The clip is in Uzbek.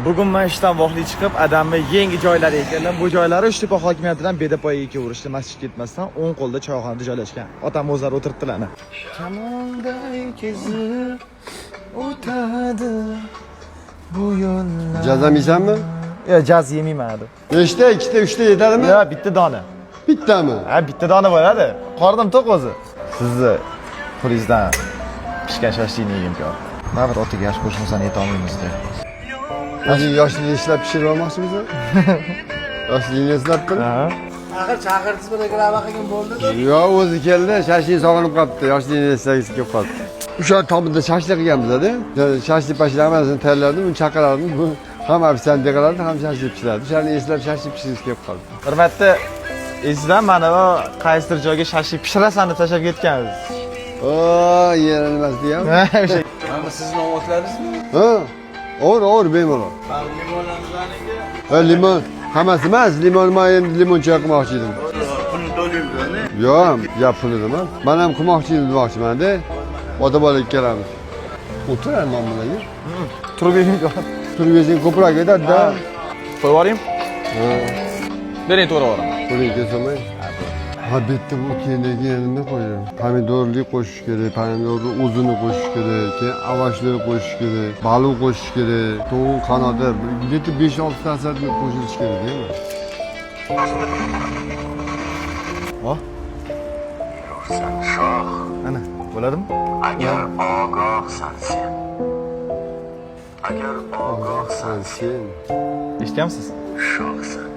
Bugun men ishdan vaqtli chiqib, adamni yangi joylariga keldim. Bu joylari Uchtepa hokimiyatidan bedapoyaga kevrishdi, masjid ketmasdan 10 qo'lda choyxonada joylashgan. Otam o'zlari o'tiribdilar. Kamonday kezib o'tadi bu yo'llar. Jaz yeysanmi? Yo'q, jaz yemayman hali. Nechta, ikkita, uchta yetadimi? Yo'q, bitta dona. Bittami? Ha, bitta dona bo'ladi. Qornim to'q o'zi. Sizni pulingizdan pishgan shoshlikni yegim keldi. Baribir otaga yaxshi qo'shmasdan yeta olmaymiz-da. Hozir yoshlikni ishlab pishirib olmoqchimiz? Yoshlikni eslabmi? Ha. Axir chaqirtisiz bir reklama qilgan bo'ldi. Yo'q, o'zi keldi, shashlik sog'inib qolibdi. Yoshlikni eslagisi kelib qoldi. O'sha tomida shashlik qilganmiz-da. Shashlik pashlik hammasini tayyorladim, uni chaqirardim. Bu ham ofitsiant qilardi, ham shashlik pishirardi. O'shani eslab shashlik pishirgisi kelib qoldi. Bir marta esdan mana bu qaysidir joyga shashlik pishirasan deb tashlab ketganmiz. O, yer nimasi deyam? O'sha Mana sizni ovotlaringizmi? Ha? Or bemalol. Ha, limon. Hammasi emas, limon endi limon choy qilmoqchi edim. Pulni to'laymiz-da. Yo'q, gap pulida emas. Men ham qilmoqchi edim demoqchiman-da. Ota bola ikkalamiz. O'tirar men bilan yur. turib yeying. Turgizing ko'proq ketadi-da. Qo'yib yuboring. Ha, Bering to'g'ri yuboraman. qo'ling kesamay. Ha, bitta bu keyingi nima qo'ydim? Pomidorli qo'shish kerak, pomidorni o'zini qo'shish kerak, keyin avashni qo'shish kerak, baliq qo'shish kerak, tovuq qanoti, bitta 5-6 tasini qo'shish kerak, deymi? Oh. Sen shoh, Ana, bo'ladimi? agar ogohsan sen. Agar ogohsan Sen Eshitganmisiz? shohsan.